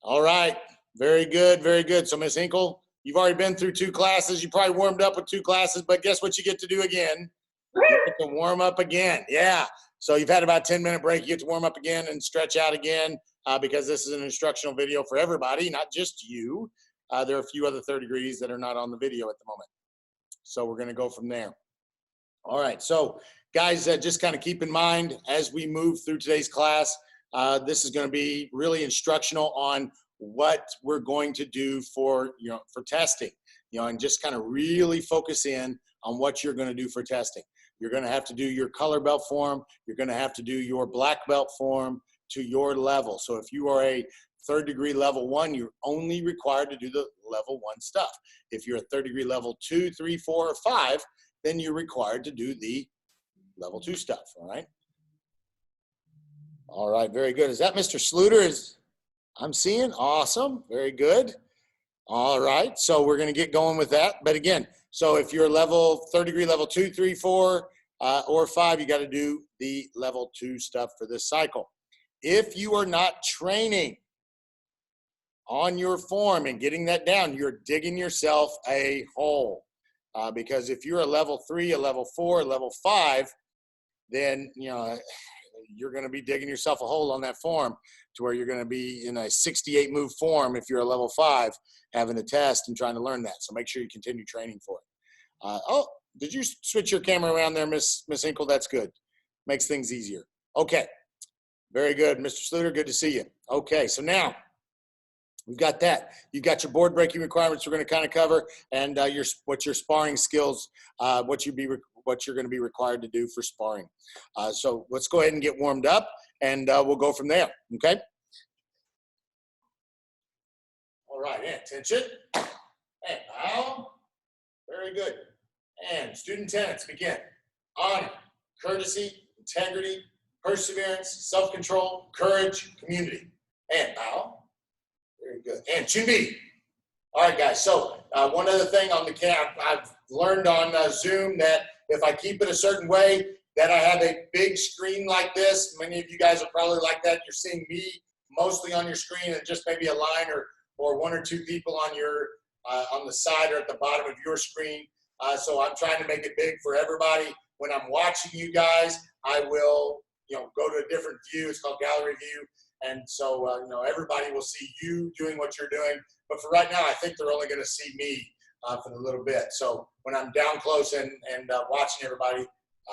All right. Very good. Very good. So, Miss Hinkle, you've already been through 2 classes. You probably warmed up with 2 classes, but guess what you get to do again? You get to warm up again. Yeah. So you've had about a 10-minute break. You get to warm up again and stretch out again because this is an instructional video for everybody, not just you. There are a few other third degrees that are not on the video at the moment. So we're going to go from there. All right. So, guys, just kind of keep in mind as we move through today's class, this is going to be really instructional on what we're going to do for testing, and just kind of really focus in on what you're going to do for testing. You're going to have to do your color belt form. You're going to have to do your black belt form to your level. So if you are a third degree level 1, you're only required to do the level 1 stuff. If you're a third degree level 2, 3, 4, or 5, then you're required to do the level 2 stuff. All right. All right. Very good. Is that Mr. Sluter? I'm seeing? Awesome. Very good. All right. So we're going to get going with that. But again, so if you're level third degree, level 2, 3, 4, or 5, you got to do the level 2 stuff for this cycle. If you are not training on your form and getting that down, you're digging yourself a hole. Because if you're a level 3, a level 4, a level 5, then you're going to be digging yourself a hole on that form to where you're going to be in a 68 move form if you're a level 5 having a test and trying to learn that. So make sure you continue training for it. Oh, did you switch your camera around there, Miss Hinkle? That's good. Makes things easier. Okay. Very good. Mr. Sluter, good to see you. Okay, so now we've got that. You've got your board breaking requirements we're going to kind of cover, and what your sparring skills, what you're going to be required to do for sparring. So let's go ahead and get warmed up, and we'll go from there. Okay. All right. And attention. And bow. Very good. And student tenets begin. Honor, courtesy, integrity, perseverance, self-control, courage, community. And bow. Very good. And Chun-Bi. All right, guys. So one other thing on the camp, I've learned on Zoom that if I keep it a certain way, that I have a big screen like this. Many of you guys are probably like that. You're seeing me mostly on your screen and just maybe a line or 1 or 2 people on your on the side or at the bottom of your screen. So I'm trying to make it big for everybody. When I'm watching you guys, I will go to a different view. It's called gallery view. And so, everybody will see you doing what you're doing. But for right now, I think they're only going to see me for a little bit. So when I'm down close and watching everybody,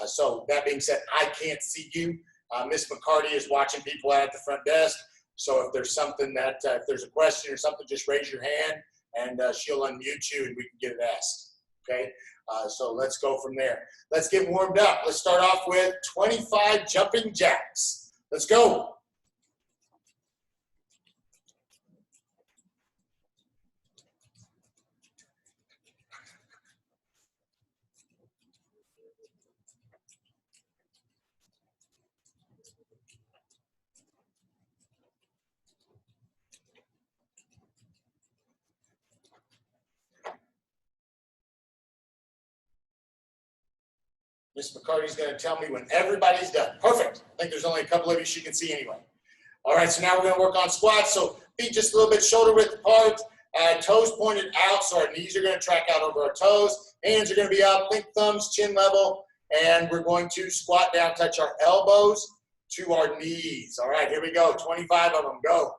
so that being said, I can't see you. Miss McCarty is watching people out at the front desk. So if there's something if there's a question or something, just raise your hand and she'll unmute you and we can get it asked. Okay. So let's go from there. Let's get warmed up. Let's start off with 25 jumping jacks. Let's go. Miss McCarty's going to tell me when everybody's done. Perfect. I think there's only a couple of you she can see anyway. All right, so now we're going to work on squats. So feet just a little bit shoulder width apart, toes pointed out, so our knees are going to track out over our toes. Hands are going to be up, think thumbs, chin level, and we're going to squat down, touch our elbows to our knees. All right, here we go. 25 of them. Go.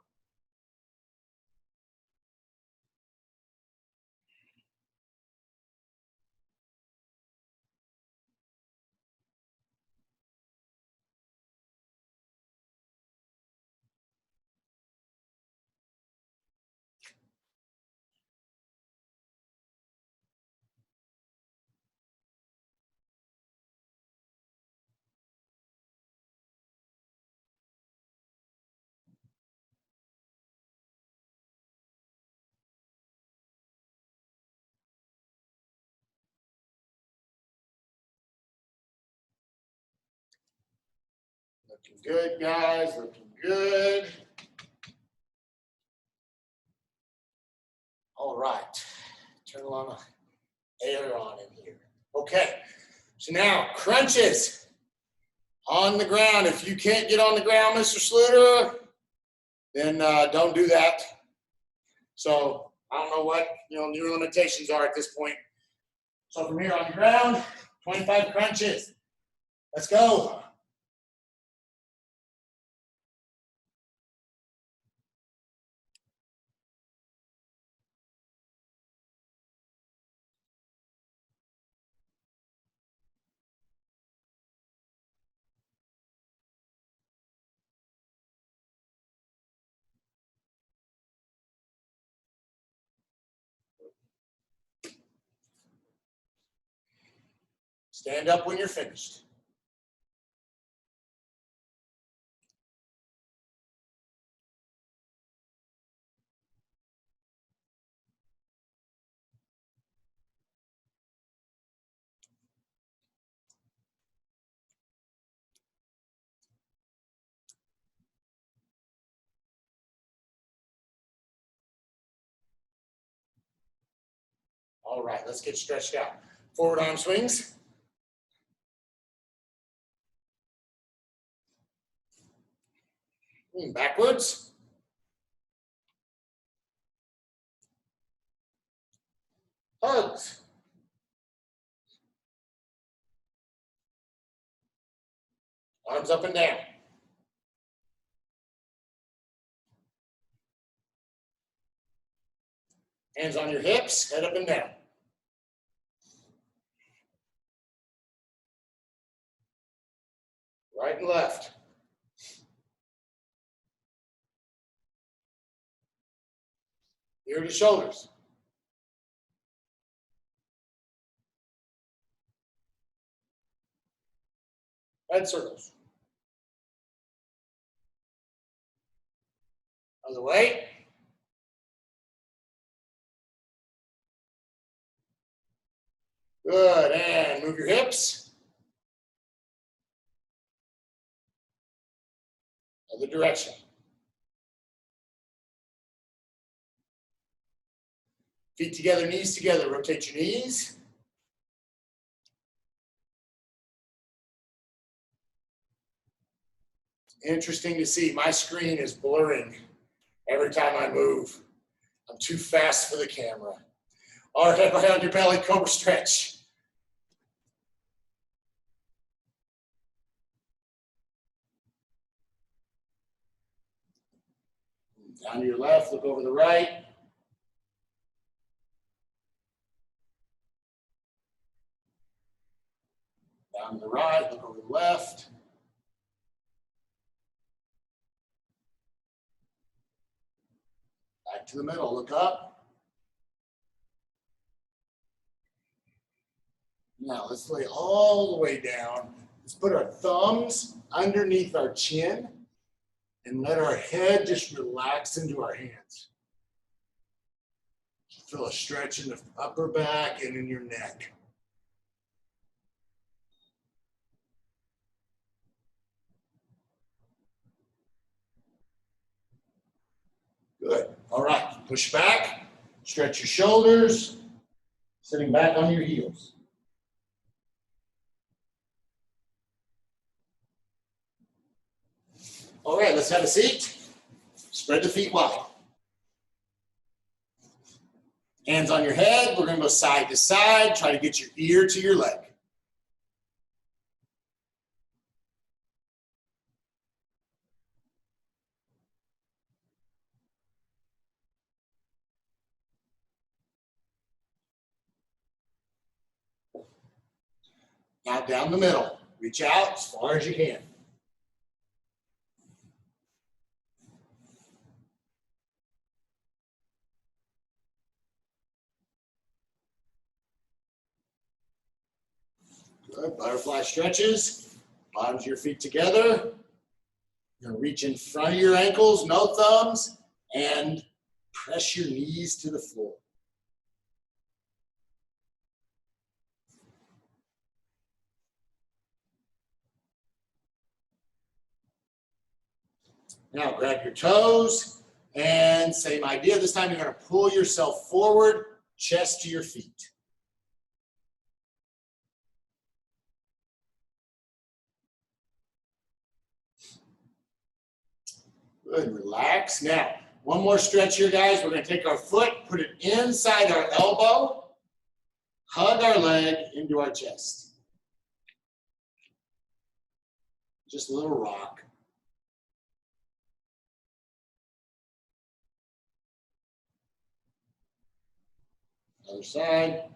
Looking good, guys. Looking good. All right. Turn a lot of air on in here. Okay. So now, crunches on the ground. If you can't get on the ground, Mr. Sluter, then don't do that. So I don't know what your limitations are at this point. So from here on the ground, 25 crunches. Let's go. Stand up when you're finished. All right, let's get stretched out. Forward arm swings. Backwards. Hugs. Arms up and down. Hands on your hips, head up and down. Right and left. Ear to shoulders. Head circles. Other way. Good, and move your hips. Other direction. Feet together, knees together. Rotate your knees. Interesting to see, my screen is blurring every time I move. I'm too fast for the camera. All right, everybody on your belly, cobra stretch. Down to your left, look over the right. Down to the right, look over the left. Back to the middle, look up. Now let's lay all the way down. Let's put our thumbs underneath our chin and let our head just relax into our hands. Feel a stretch in the upper back and in your neck. Good. All right. Push back. Stretch your shoulders. Sitting back on your heels. All right. Let's have a seat. Spread the feet wide. Hands on your head. We're going to go side to side. Try to get your ear to your leg. Now down the middle. Reach out as far as you can. Good. Butterfly stretches. Bottoms of your feet together. You're going to reach in front of your ankles, no thumbs, and press your knees to the floor. Now grab your toes and same idea. This time you're going to pull yourself forward, chest to your feet. Good. Good, relax. Now, one more stretch here, guys. We're gonna take our foot, put it inside our elbow, hug our leg into our chest. Just a little rock. Other side.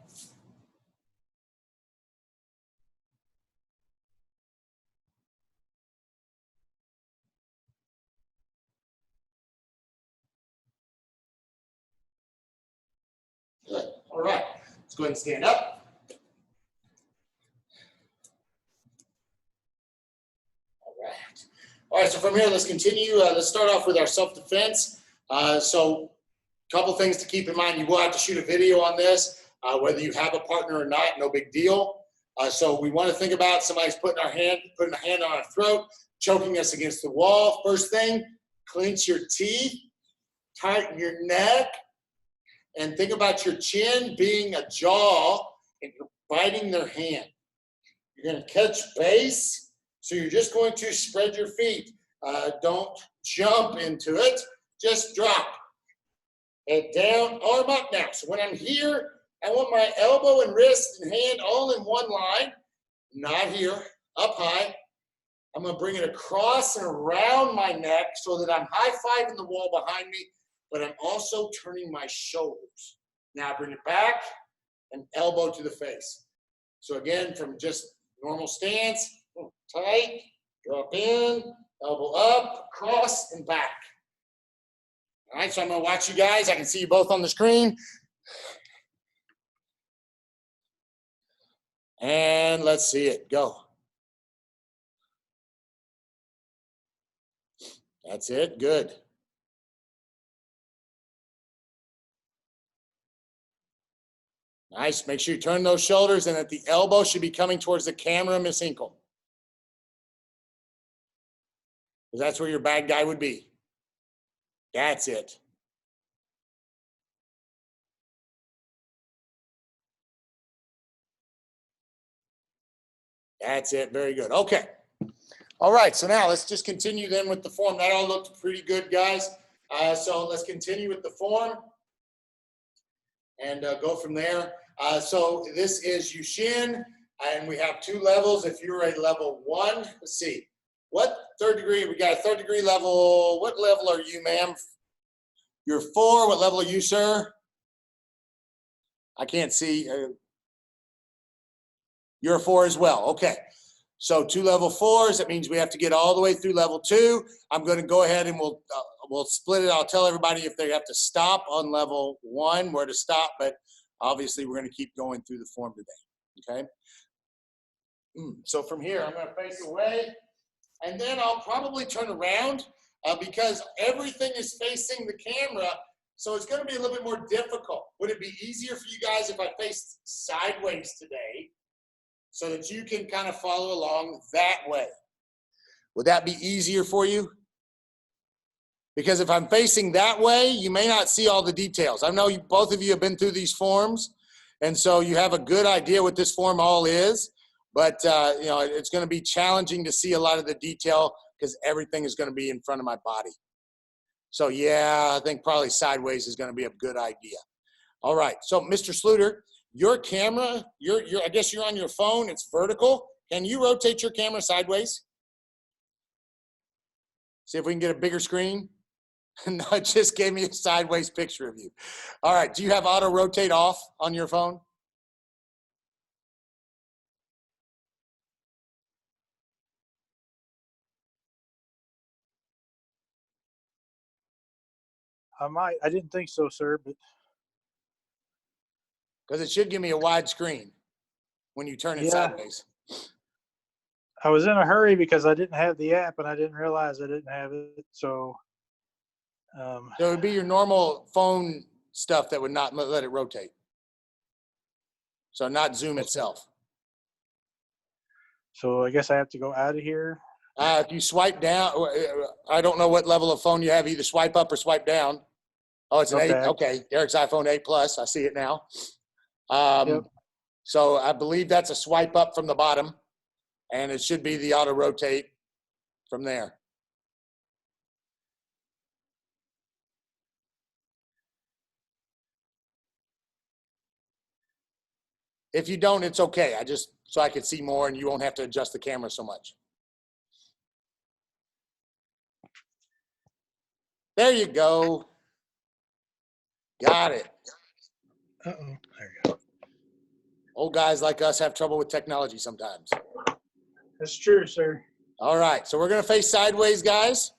Good. All right. Let's go ahead and stand up. All right. All right. So from here, let's continue. Let's start off with our self-defense. So a couple things to keep in mind. You will have to shoot a video on this, whether you have a partner or not, no big deal. So we want to think about somebody's putting a hand on our throat, choking us against the wall. First thing, clench your teeth, tighten your neck, and think about your chin being a jaw and you're biting their hand. You're going to catch base, so you're just going to spread your feet. Don't jump into it, just drop. Head down, arm up now. So when I'm here, I want my elbow and wrist and hand all in one line, not here, up high. I'm going to bring it across and around my neck so that I'm high-fiving the wall behind me, but I'm also turning my shoulders. Now bring it back and elbow to the face. So again, from just normal stance, tight, drop in, elbow up, cross, and back. All right, so I'm going to watch you guys. I can see you both on the screen. And let's see it. Go. That's it. Good. Nice. Make sure you turn those shoulders and that the elbow should be coming towards the camera, Miss Hinkle. Because that's where your bad guy would be. That's it. That's it. Very good. Okay. All right. So now let's just continue then with the form. That all looked pretty good, guys. So let's continue with the form and go from there. So this is Yushin, and we have 2 levels. If you're a level 1, let's see. What third degree? We got a third degree level. What level are you, ma'am? You're 4. What level are you, sir? I can't see. You're a 4 as well. Okay. So 2 level 4s. That means we have to get all the way through level 2. I'm going to go ahead and we'll split it. I'll tell everybody if they have to stop on level 1, where to stop. But obviously, we're going to keep going through the form today. Okay. So from here, I'm going to face away. And then I'll probably turn around because everything is facing the camera. So it's going to be a little bit more difficult. Would it be easier for you guys if I faced sideways today so that you can kind of follow along that way? Would that be easier for you? Because if I'm facing that way, you may not see all the details. I know both of you have been through these forms, and so you have a good idea what this form all is. But, you know, it's going to be challenging to see a lot of the detail because everything is going to be in front of my body. So, yeah, I think probably sideways is going to be a good idea. All right. So, Mr. Sluter, your camera, I guess you're on your phone. It's vertical. Can you rotate your camera sideways? See if we can get a bigger screen. No, it just gave me a sideways picture of you. All right. Do you have auto rotate off on your phone? I didn't think so, sir, but because it should give me a wide screen when you turn it sideways. I was in a hurry because I didn't have the app and I didn't realize I didn't have it. So So it would be your normal phone stuff that would not let it rotate. So not Zoom itself. So I guess I have to go out of here. If you swipe down, I don't know what level of phone you have. Either swipe up or swipe down. Oh, it's an 8. Okay, Eric's iPhone 8 Plus. I see it now. Yep. So I believe that's a swipe up from the bottom, and it should be the auto rotate from there. If you don't, it's okay. I just, so I could see more and you won't have to adjust the camera so much. There you go. Got it. Uh-oh. There you go. Old guys like us have trouble with technology sometimes. That's true, sir. All right, so we're gonna face sideways, guys,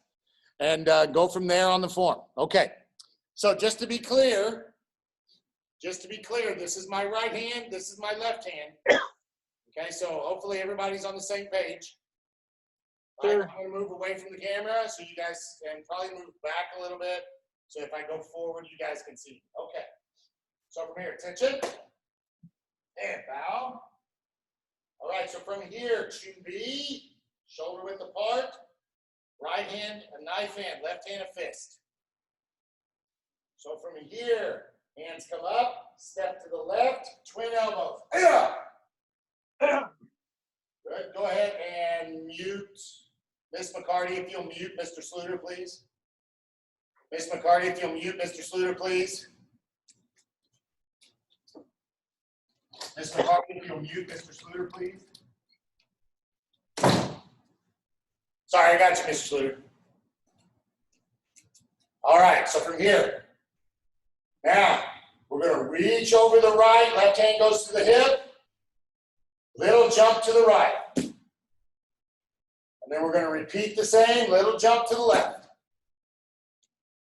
and go from there on the form. Okay, so just to be clear, this is my right hand, this is my left hand. Okay, so hopefully everybody's on the same page. Sure. I'm gonna move away from the camera so you guys can probably move back a little bit. So if I go forward, you guys can see. Okay, so from here, attention, and bow. All right, so from here to be shoulder width apart, right hand a knife hand, left hand a fist. So from here, hands come up, step to the left, twin elbows. Good, go ahead and mute Miss McCarty, if you'll mute Mr. Sluter, please. Miss McCarty, if you'll mute Mr. Sluter, please. Miss McCarty, if you'll mute Mr. Sluter, please. Sorry, I got you, Mr. Sluter. All right, so from here, now we're going to reach over the right, left hand goes to the hip, little jump to the right. And then we're going to repeat the same, little jump to the left.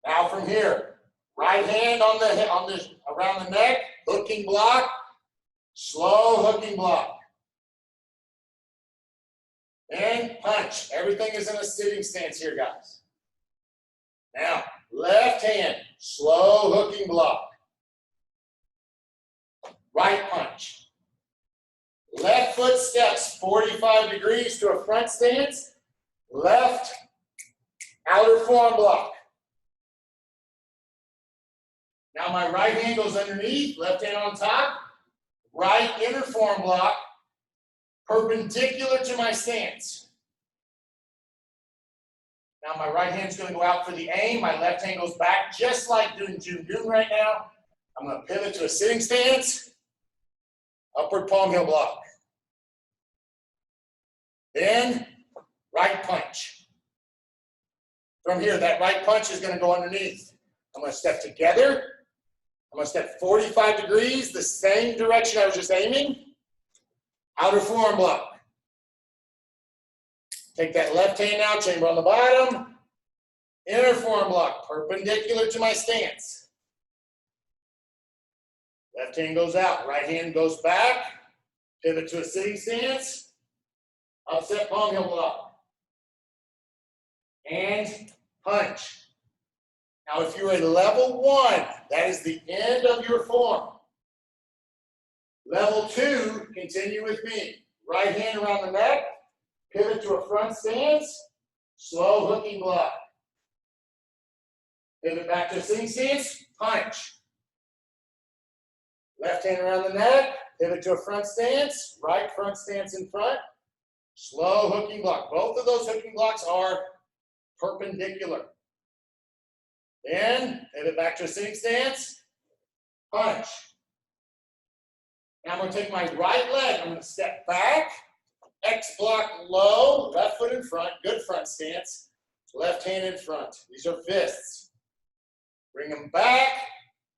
Now from here, right hand on the around the neck, hooking block, slow hooking block. And punch. Everything is in a sitting stance here, guys. Now, left hand, slow hooking block. Right punch. Left foot steps 45 degrees to a front stance. Left outer forearm block. Now my right hand goes underneath, left hand on top. Right inner forearm block, perpendicular to my stance. Now my right hand's going to go out for the aim. My left hand goes back, just like doing June Doon right now. I'm going to pivot to a sitting stance. Upward palm heel block. Then, right punch. From here, that right punch is going to go underneath. I'm going to step together. I'm going to step 45 degrees, the same direction I was just aiming. Outer forearm block. Take that left hand out, chamber on the bottom. Inner forearm block, perpendicular to my stance. Left hand goes out, right hand goes back. Pivot to a sitting stance. Upset palm heel block. And punch. Now, if you're in level 1, that is the end of your form. Level 2, continue with me. Right hand around the neck, pivot to a front stance, slow hooking block. Pivot back to a sitting stance, punch. Left hand around the neck, pivot to a front stance, right front stance in front, slow hooking block. Both of those hooking blocks are perpendicular. Then, pivot back to a sitting stance, punch. Now I'm going to take my right leg, I'm going to step back, X block low, left foot in front, good front stance, left hand in front. These are fists. Bring them back,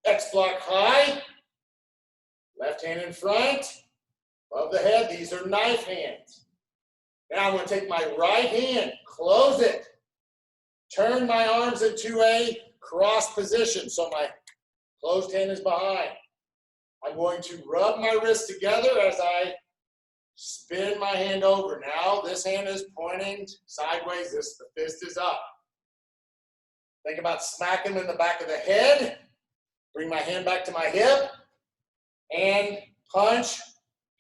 X block high, left hand in front, above the head, these are knife hands. Now I'm going to take my right hand, close it, turn my arms into a cross position, so my closed hand is behind. I'm going to rub my wrists together as I spin my hand over. Now this hand is pointing sideways, the fist is up. Think about smacking in the back of the head. Bring my hand back to my hip and punch.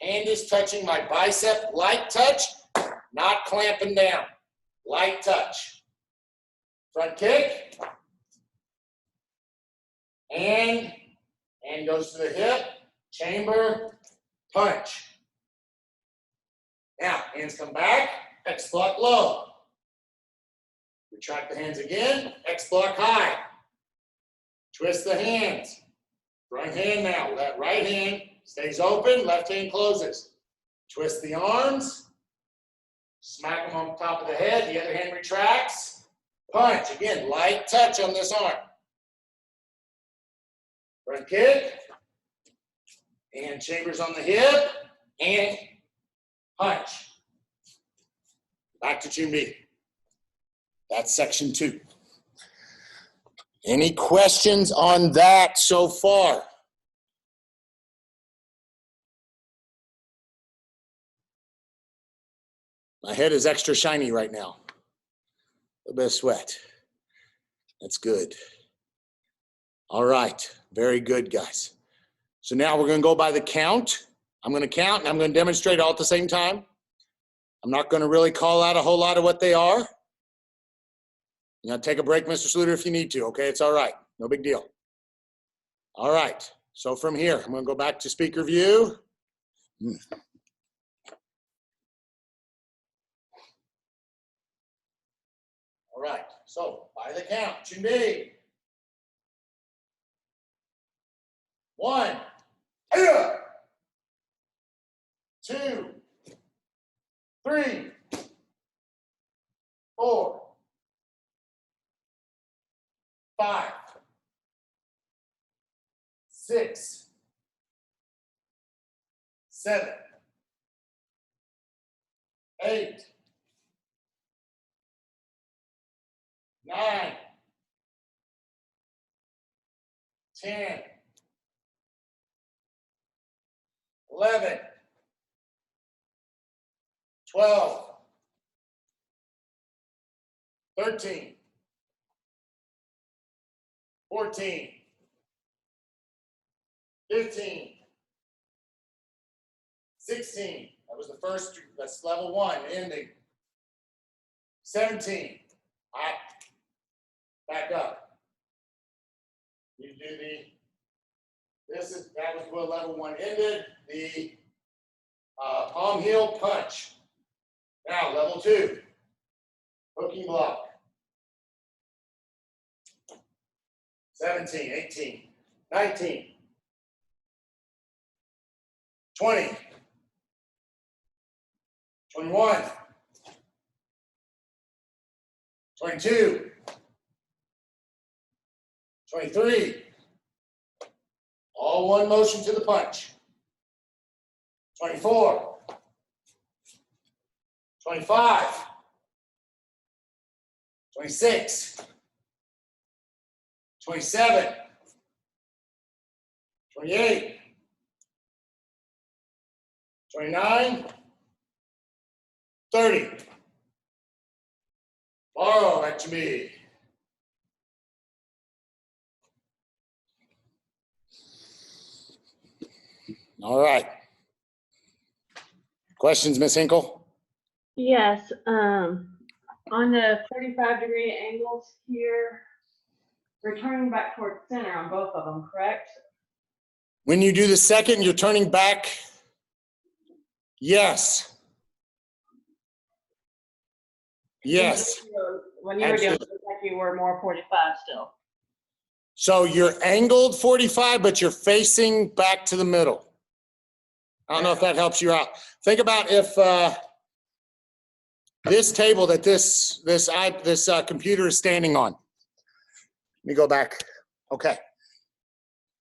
Hand is touching my bicep, light touch, not clamping down. Light touch. Front kick. And goes to the hip, chamber, punch. Now, hands come back, X block low. Retract the hands again, X block high. Twist the hands. Front hand now, that right hand Stays open, left hand closes. Twist the arms. Smack them on top of the head. The other hand retracts. Punch. Again, light touch on this arm. Front kick. And chambers on the hip. And punch. Back to Chun-Bi. That's section 2. Any questions on that so far? My head is extra shiny right now. A little bit of sweat. That's good. All right. Very good, guys. So now we're going to go by the count. I'm going to count and I'm going to demonstrate all at the same time. I'm not going to really call out a whole lot of what they are. You know, take a break, Mr. Sluter, if you need to, okay? It's all right. No big deal. All right. So from here, I'm going to go back to speaker view. All right. So by the count, Chun-Bi. 1, 2, 3, 4, 5, 6, 7, 8, 9, 10, 11, 12, 13, 14, 15, 16. That was the first, that's level 1, ending. 17. Back up. You do that was where level 1 ended. The palm heel punch. Now level 2. Hooking block. 17, 18, 19, 20, 21, 22, 23. All one motion to the punch. 24, 25, 26, 27, 28, 29, 30. Borrow back to me. All right. Questions, Ms. Hinkle? Yes, on the 45-degree angles here, we're turning back towards center on both of them, correct? When you do the second, you're turning back. Yes. Yes. When you were doing Absolutely. it, it looked like you were more 45 still. So you're angled 45, but you're facing back to the middle. I don't know if that helps you out. Think about if this table that this computer is standing on. Let me go back. Okay.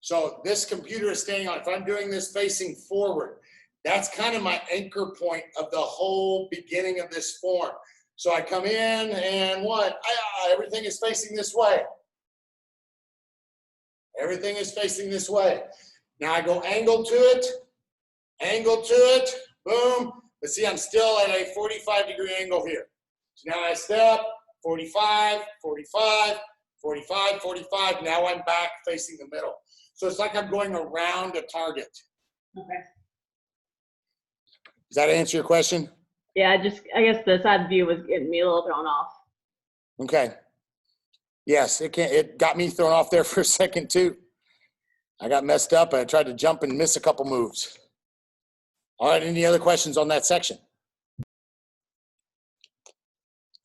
So this computer is standing on. If I'm doing this facing forward, that's kind of my anchor point of the whole beginning of this form. So I come in and what? Everything is facing this way. Everything is facing this way. Now I go angle to it, boom. But see, I'm still at a 45-degree angle here. So now I step, 45, 45, 45, 45. Now I'm back facing the middle. So it's like I'm going around a target. Okay. Does that answer your question? Yeah, I guess the side view was getting me a little thrown off. Okay. Yes, it got me thrown off there for a second too. I got messed up. I tried to jump and miss a couple moves. All right, any other questions on that section?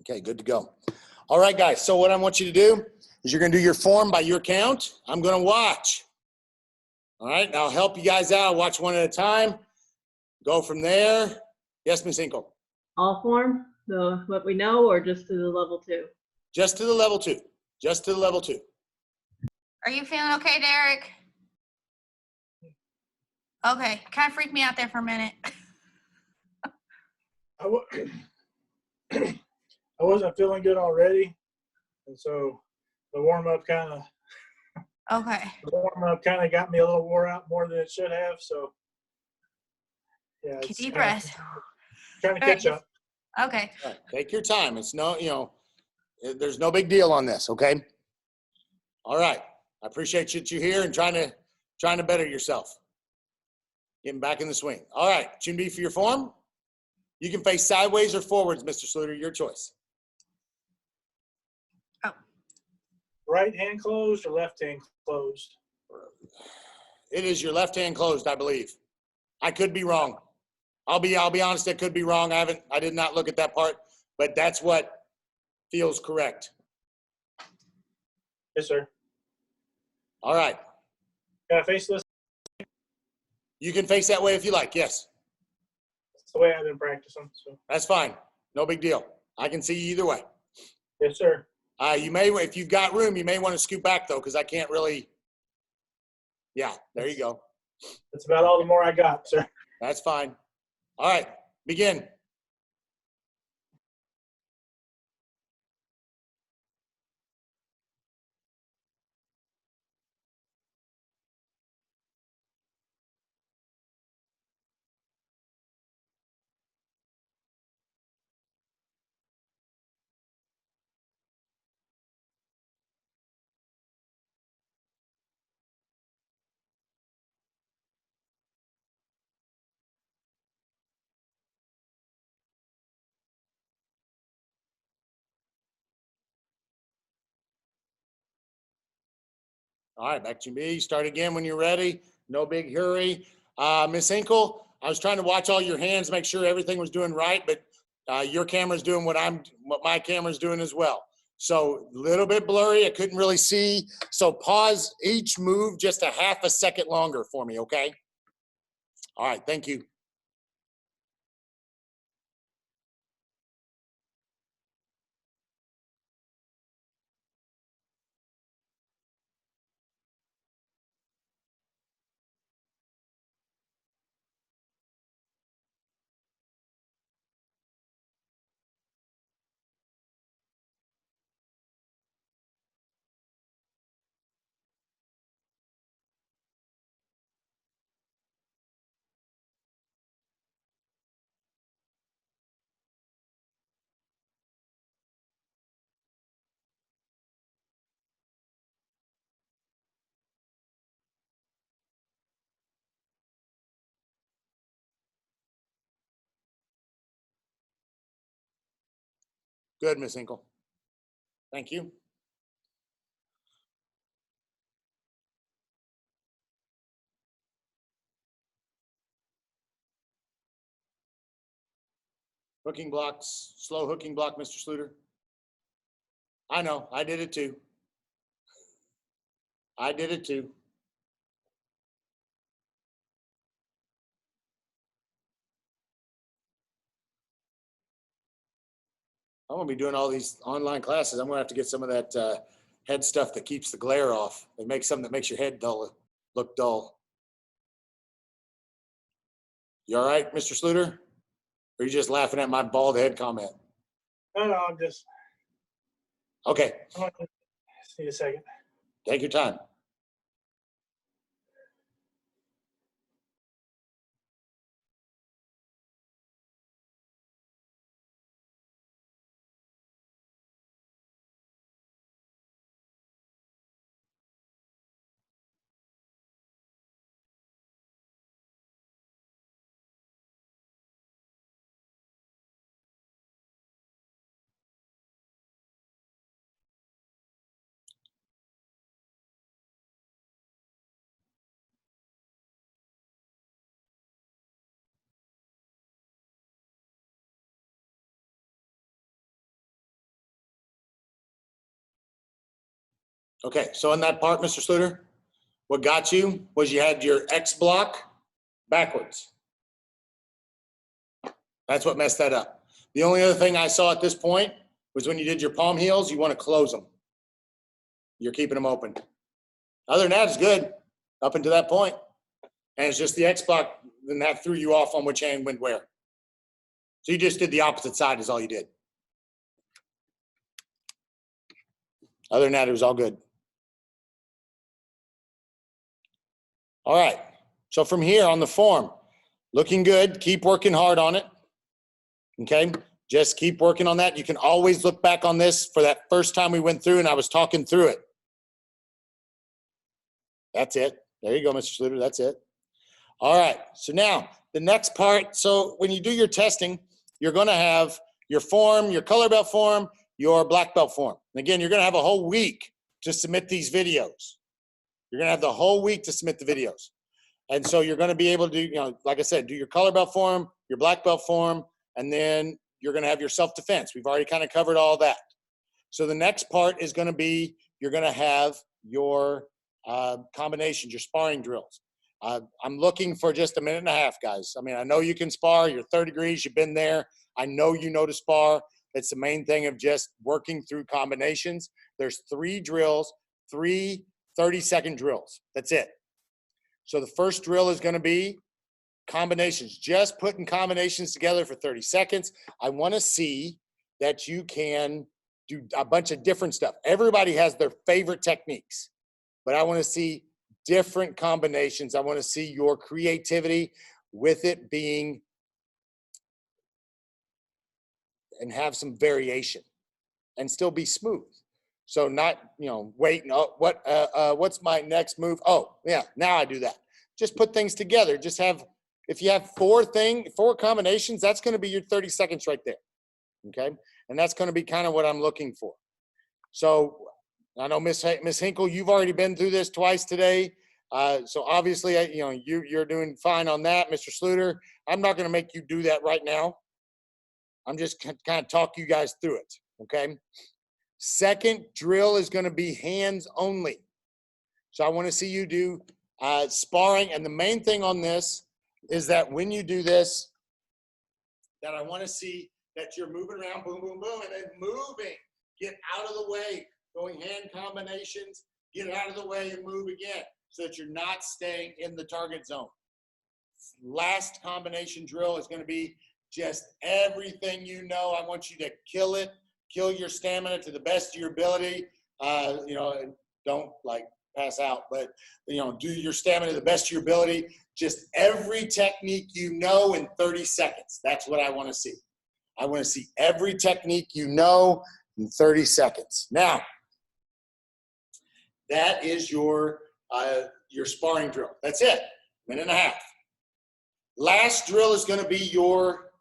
Okay, good to go. All right, guys, so what I want you to do is you're gonna do your form by your count. I'm gonna watch. All right, now I'll help you guys out. Watch one at a time. Go from there. Yes, Ms. Hinkle. All form, what we know, or just to the level 2? Just to the level 2. Just to the level 2. Are you feeling okay, Derek? Okay, kind of freaked me out there for a minute. I wasn't feeling good already, and so the warm up kind of Okay. got me a little wore out more than it should have. So yeah, Okay, it's deep kinda breath. trying to catch up. Okay. All right, take your time. It's no, there's no big deal on this, okay? All right. I appreciate you here and trying to better yourself. Getting back in the swing. All right, Chin B for your form. You can face sideways or forwards, Mr. Sluter, your choice. Right hand closed or left hand closed? It is your left hand closed, I believe. I could be wrong. I'll be honest, I could be wrong. I did not look at that part, but that's what feels correct. Yes, sir. All right. Can I face this? You can face that way if you like, yes. That's the way I've been practicing. So That's fine. No big deal. I can see you either way. yes, sir. You may, if you've got room, you may want to scoot back though, because I can't really. Yeah, there you go. That's about all the more I got, sir. That's fine. All right, begin. All right, back to me. Start again when you're ready. No big hurry. Miss Hinkle, I was trying to watch all your hands, make sure everything was doing right, but your camera's doing what my camera's doing as well. So a little bit blurry. I couldn't really see. So pause each move just a half a second longer for me, okay? All right, thank you. Good, Miss Hinkle. Thank you. Hooking blocks, slow hooking block, Mr. Sluter. I know, I did it too. I did it too. I'm gonna be doing all these online classes. I'm gonna have to get some of that head stuff that keeps the glare off. It makes something that makes your head dull, look dull. You all right, Mr. Sluter? Or are you just laughing at my bald head comment? No, I'm just. Okay, Just need a second. take your time. Okay, so in that part, Mr. Sluter, What got you was you had your X block backwards. That's what messed that up. The only other thing I saw at this point was when you did your palm heels, you want to close them. You're keeping them open. Other than that, it's good up until that point. And it's just the X block, then that threw you off on which hand went where. So you just did the opposite side is all you did. Other than that, it was all good. All right. So from here on the form, looking good. Keep working hard on it. Okay. Just keep working on that. You can always look back on this for that first time we went through and I was talking through it. That's it. There you go, Mr. Schluter. That's it. All right. So now the next part. So when you do your testing, you're going to have your form, your color belt form, your black belt form. And again, you're going to have a whole week to submit these videos. You're going to have the whole week to submit the videos. And so you're going to be able to do, you know, like I said, do your color belt form, your black belt form, and then you're going to have your self-defense. We've already kind of covered all that. So the next part is going to be, you're going to have your combinations, your sparring drills. I'm looking for just a minute and a half, guys. I mean, I know you can spar. You're 3rd degrees. You've been there. I know you know to spar. It's the main thing of just working through combinations. There's 3 drills, 3 30-second drills. That's it. So the first drill is going to be combinations, just putting combinations together for 30 seconds. I want to see that you can do a bunch of different stuff. Everybody has their favorite techniques, but I want to see different combinations. I want to see your creativity with it being and have some variation and still be smooth. So not, you know, waiting, oh, what's my next move? Oh, yeah, now I do that. Just put things together. Just have, if you have 4 combinations, that's going to be your 30 seconds right there. Okay. And that's going to be kind of what I'm looking for. So I know Miss Hinkle, you've already been through this twice today. So obviously, you know, you're doing fine on that, Mr. Schluter. I'm not going to make you do that right now. I'm just kind of talk you guys through it. Okay. Second drill is going to be hands only. So I want to see you do sparring. And the main thing on this is that when you do this, that I want to see that you're moving around, boom, boom, boom, and then moving. Get out of the way, going hand combinations, get out of the way and move again so that you're not staying in the target zone. Last combination drill is going to be just everything you know. I want you to kill it. Kill your stamina to the best of your ability. You know, don't like pass out, but you know, do your stamina to the best of your ability. Just every technique you know in 30 seconds. That's what I want to see. I want to see every technique you know in 30 seconds. Now, that is your sparring drill. That's it. Minute and a half. Last drill is going to be your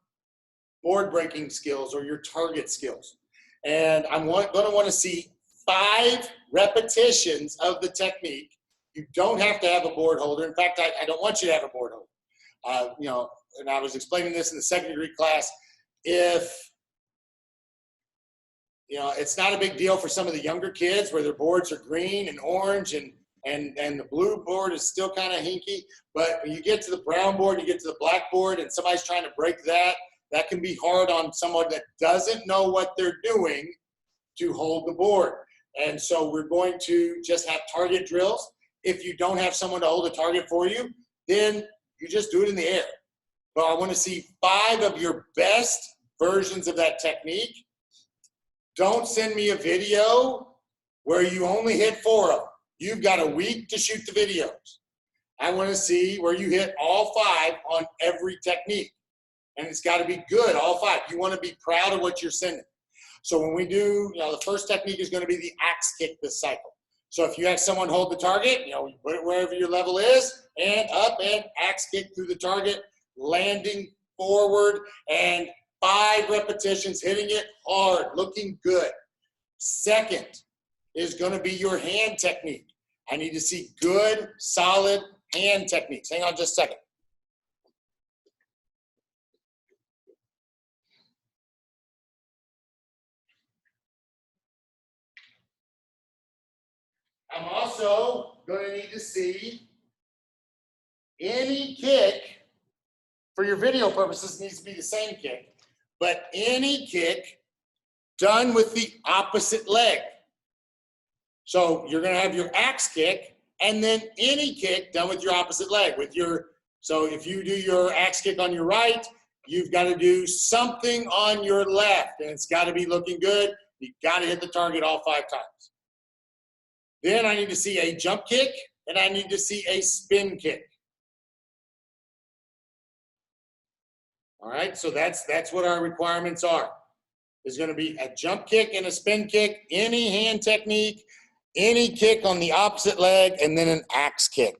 board breaking skills or your target skills. And I'm going to want to see 5 repetitions of the technique. You don't have to have a board holder. In fact, I don't want you to have a board holder. You know, and I was explaining this in the 2nd degree class. If, you know, it's not a big deal for some of the younger kids where their boards are green and orange and the blue board is still kind of hinky. But when you get to the brown board, you get to the black board and somebody's trying to break that, that can be hard on someone that doesn't know what they're doing to hold the board. And so we're going to just have target drills. If you don't have someone to hold a target for you, then you just do it in the air. But I want to see 5 of your best versions of that technique. Don't send me a video where you only hit 4 of them. You've got a week to shoot the videos. I want to see where you hit all 5 on every technique. And it's got to be good, all 5. You want to be proud of what you're sending. So when we do, you know, the first technique is going to be the axe kick this cycle. So if you have someone hold the target, you know, you put it wherever your level is, and up and axe kick through the target, landing forward, and 5 repetitions, hitting it hard, looking good. Second is going to be your hand technique. I need to see good, solid hand techniques. Hang on just a second. I'm also going to need to see any kick, for your video purposes, needs to be the same kick, but any kick done with the opposite leg. So you're going to have your axe kick and then any kick done with your opposite leg. So if you do your axe kick on your right, you've got to do something on your left, and it's got to be looking good. You've got to hit the target all 5 times. Then I need to see a jump kick, and I need to see a spin kick. All right, so that's what our requirements are. There's going to be a jump kick and a spin kick, any hand technique, any kick on the opposite leg, and then an axe kick.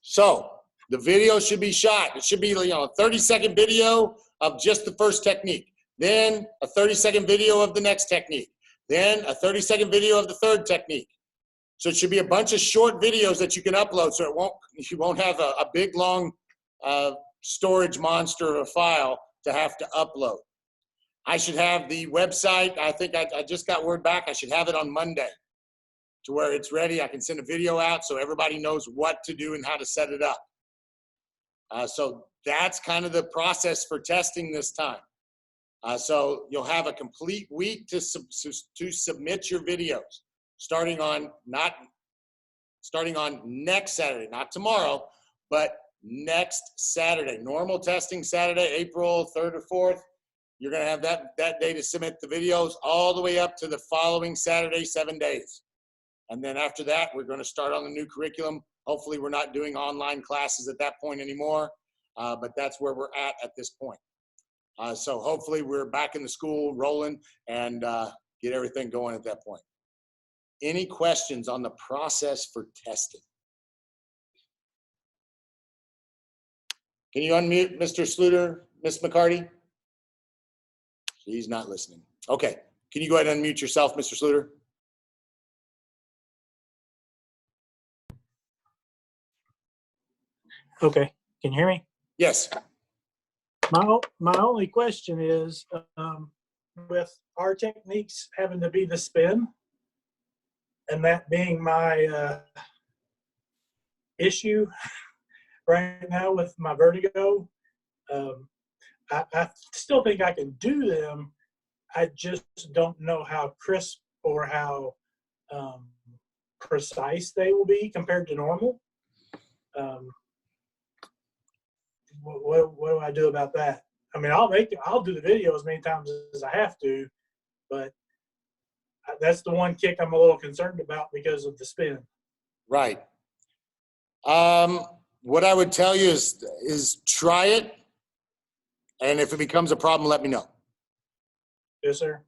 So the video should be shot. It should be, a 30-second video of just the first technique. Then a 30-second video of the next technique. Then a 30-second video of the third technique. So it should be a bunch of short videos that you can upload, so you won't have a big long storage monster of a file to have to upload. I should have the website. I think I just got word back. I should have it on Monday to where it's ready. I can send a video out so everybody knows what to do and how to set it up. So that's kind of the process for testing this time. So you'll have a complete week to submit your videos, starting on next Saturday, not tomorrow, but next Saturday. Normal testing Saturday, April 3rd or 4th. You're going to have that day to submit the videos all the way up to the following Saturday, 7 days. And then after that, we're going to start on the new curriculum. Hopefully we're not doing online classes at that point anymore, but that's where we're at this point. So hopefully we're back in the school rolling and get everything going at that point. Any questions on the process for testing? Can you unmute Mr. Sluter, Ms. McCarty? He's not listening. Okay. Can you go ahead and unmute yourself, Mr. Sluter? Okay, can you hear me? Yes. My only question is, with our techniques having to be the spin, and that being my issue right now with my vertigo, I still think I can do them. I just don't know how crisp or how precise they will be compared to normal. What do I do about that? I mean, I'll do the video as many times as I have to, but that's the one kick I'm a little concerned about because of the spin. Right. What I would tell you is try it, and if it becomes a problem, let me know. Yes, sir.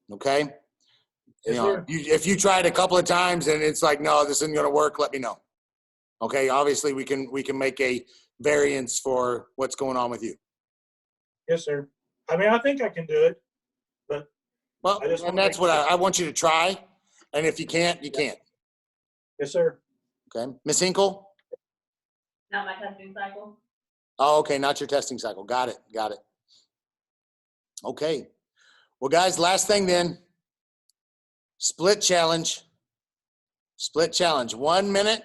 Okay. Yes, sir. If you try it a couple of times and it's like, no, this isn't going to work, let me know. Okay. Obviously, we can make a variance for what's going on with you. Yes, sir. I mean, I think I can do it, but Well, and that's what I want you to try. And if you can't, you can't. yes, sir. Okay. Ms. Hinkle? Not my testing cycle. Oh, okay. Not your testing cycle. Got it. Okay. Well, guys, last thing then. Split challenge. 1 minute.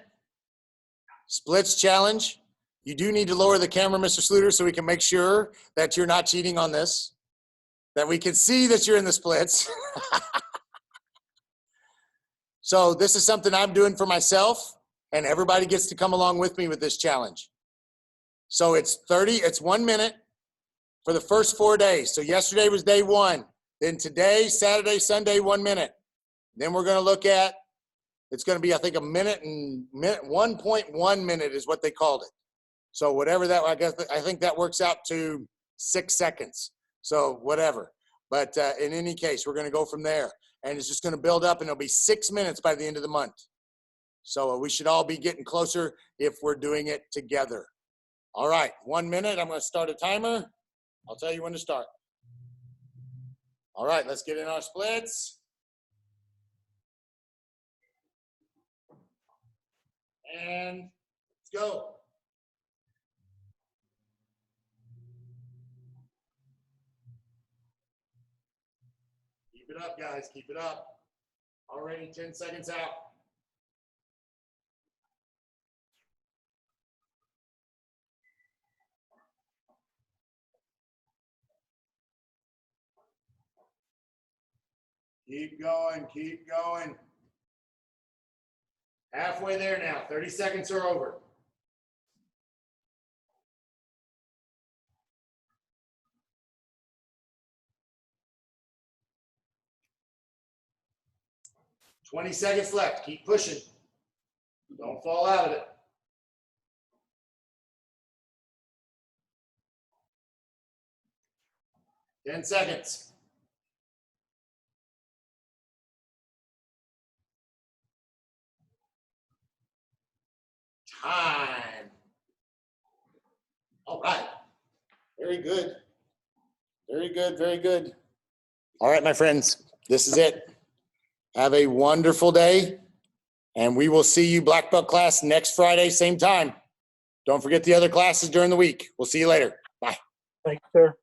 Splits challenge. You do need to lower the camera, Mr. Sluter, so we can make sure that you're not cheating on this, that we can see that you're in the splits. So this is something I'm doing for myself, and everybody gets to come along with me with this challenge. So it's 1 minute for the first 4 days. So yesterday was day 1. Then today, Saturday, Sunday, 1 minute. Then we're going to look at, it's going to be, I think, 1.1 minute is what they called it. So whatever that, I think that works out to 6 seconds. So whatever. But in any case, we're going to go from there. And it's just going to build up, and it'll be 6 minutes by the end of the month. So we should all be getting closer if we're doing it together. All right, 1 minute. I'm going to start a timer. I'll tell you when to start. All right, let's get in our splits. And let's go. Keep it up, guys. Keep it up. Already 10 seconds out. Keep going, keep going. Halfway there now. 30 seconds are over. "20 seconds left. Keep pushing. Don't fall out of it. "10 seconds. Time. All right. Very good. Very good, very good. All right, my friends, this is it. Have a wonderful day, and we will see you Black Belt class next Friday, same time. Don't forget the other classes during the week. We'll see you later. Bye. Thank you, sir.